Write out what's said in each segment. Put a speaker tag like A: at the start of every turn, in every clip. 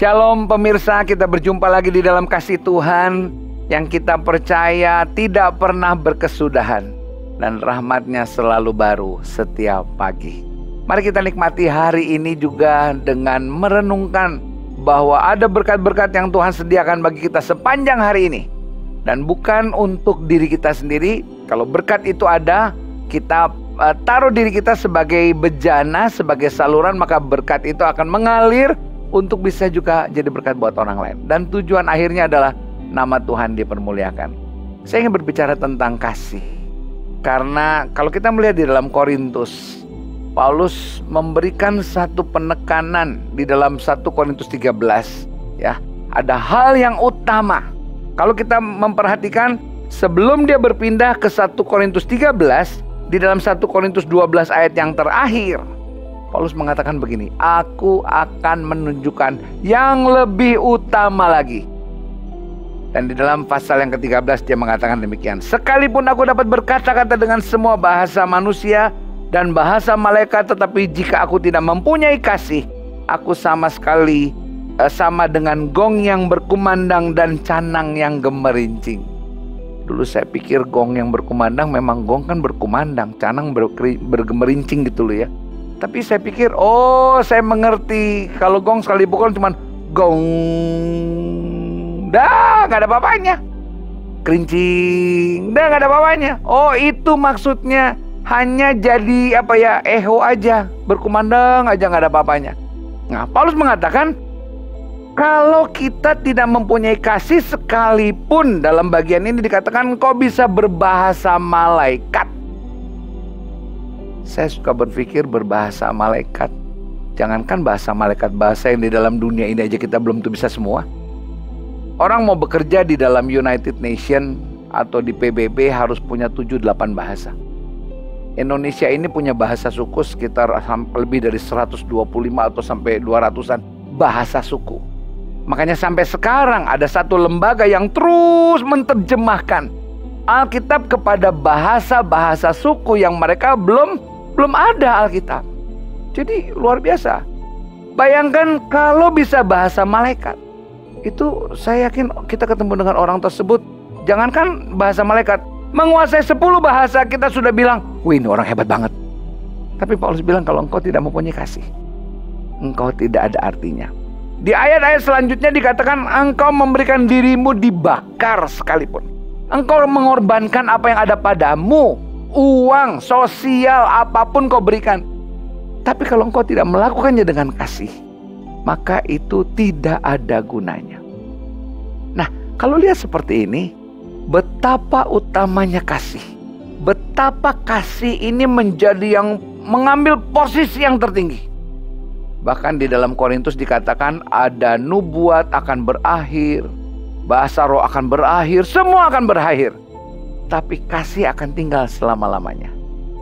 A: Shalom pemirsa, kita berjumpa lagi di dalam kasih Tuhan yang kita percaya tidak pernah berkesudahan dan rahmat-Nya selalu baru setiap pagi. Mari kita nikmati hari ini juga dengan merenungkan bahwa ada berkat-berkat yang Tuhan sediakan bagi kita sepanjang hari ini. Dan bukan untuk diri kita sendiri. Kalau berkat itu ada, kita taruh diri kita sebagai bejana, sebagai saluran, maka berkat itu akan mengalir untuk bisa juga jadi berkat buat orang lain. Dan tujuan akhirnya adalah nama Tuhan dipermuliakan. Saya ingin berbicara tentang kasih. Karena kalau kita melihat di dalam Korintus, Paulus memberikan satu penekanan di dalam 1 Korintus 13. Ya, ada hal yang utama. Kalau kita memperhatikan sebelum dia berpindah ke 1 Korintus 13, di dalam 1 Korintus 12 ayat yang terakhir, Paulus mengatakan begini, aku akan menunjukkan yang lebih utama lagi. Dan di dalam pasal yang ke-13 dia mengatakan demikian. Sekalipun aku dapat berkata-kata dengan semua bahasa manusia dan bahasa malaikat, tetapi jika aku tidak mempunyai kasih, aku sama sekali sama dengan gong yang berkumandang dan canang yang gemerincing. Dulu saya pikir gong yang berkumandang, memang gong kan berkumandang, canang bergemerincing gitu loh ya. Tapi saya pikir, saya mengerti. Kalau gong sekali pukul cuman gong, dah gak ada apa-apanya. Kerincing, dah gak ada apa-apanya. Oh, itu maksudnya hanya jadi eho aja, berkumandang aja, gak ada apa-apanya. Nah, Paulus mengatakan kalau kita tidak mempunyai kasih, sekalipun dalam bagian ini dikatakan kau bisa berbahasa malaikat. Saya suka berpikir berbahasa malaikat. Jangankan bahasa malaikat, bahasa yang di dalam dunia ini aja kita belum tuh bisa semua. Orang mau bekerja di dalam United Nation atau di PBB harus punya 7-8 bahasa. Indonesia ini punya bahasa suku sekitar lebih dari 125 atau sampai 200-an bahasa suku. Makanya sampai sekarang ada satu lembaga yang terus menerjemahkan Alkitab kepada bahasa-bahasa suku yang mereka belum ada Alkitab. Jadi luar biasa. Bayangkan kalau bisa bahasa malaikat. Itu saya yakin kita ketemu dengan orang tersebut, jangankan bahasa malaikat, menguasai 10 bahasa kita sudah bilang, wih ini orang hebat banget. Tapi Paulus bilang kalau engkau tidak mempunyai kasih, engkau tidak ada artinya. Di ayat-ayat selanjutnya dikatakan engkau memberikan dirimu dibakar sekalipun. Engkau mengorbankan apa yang ada padamu, uang, sosial, apapun kau berikan. Tapi kalau engkau tidak melakukannya dengan kasih, maka itu tidak ada gunanya. Nah, kalau lihat seperti ini, betapa utamanya kasih. Betapa kasih ini menjadi yang mengambil posisi yang tertinggi. Bahkan di dalam Korintus dikatakan ada nubuat akan berakhir, bahasa roh akan berakhir, semua akan berakhir. Tapi kasih akan tinggal selama-lamanya.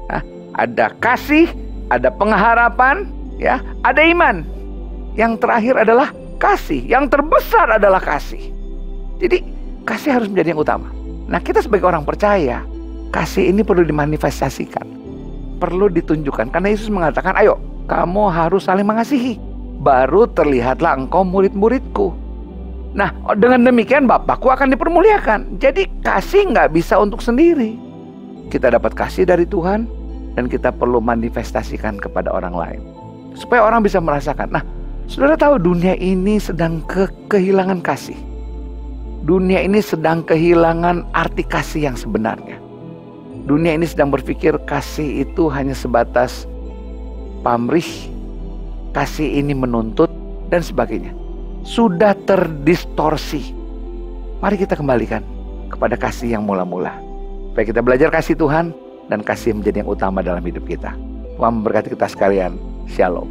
A: Nah, ada kasih, ada pengharapan, ya, ada iman. Yang terakhir adalah kasih. Yang terbesar adalah kasih. Jadi kasih harus menjadi yang utama. Nah, kita sebagai orang percaya, kasih ini perlu dimanifestasikan, perlu ditunjukkan. Karena Yesus mengatakan, ayo kamu harus saling mengasihi, baru terlihatlah engkau murid-muridku. Nah, dengan demikian Bapakku akan dipermuliakan. Jadi kasih nggak bisa untuk sendiri. Kita dapat kasih dari Tuhan dan kita perlu manifestasikan kepada orang lain supaya orang bisa merasakan. Nah, saudara tahu dunia ini sedang kehilangan kasih. Dunia ini sedang kehilangan arti kasih yang sebenarnya. Dunia ini sedang berpikir kasih itu hanya sebatas pamrih, kasih ini menuntut dan sebagainya. Sudah terdistorsi. Mari kita kembalikan kepada kasih yang mula-mula. Supaya kita belajar kasih Tuhan dan kasih menjadi yang utama dalam hidup kita. Tuhan memberkati kita sekalian. Shalom.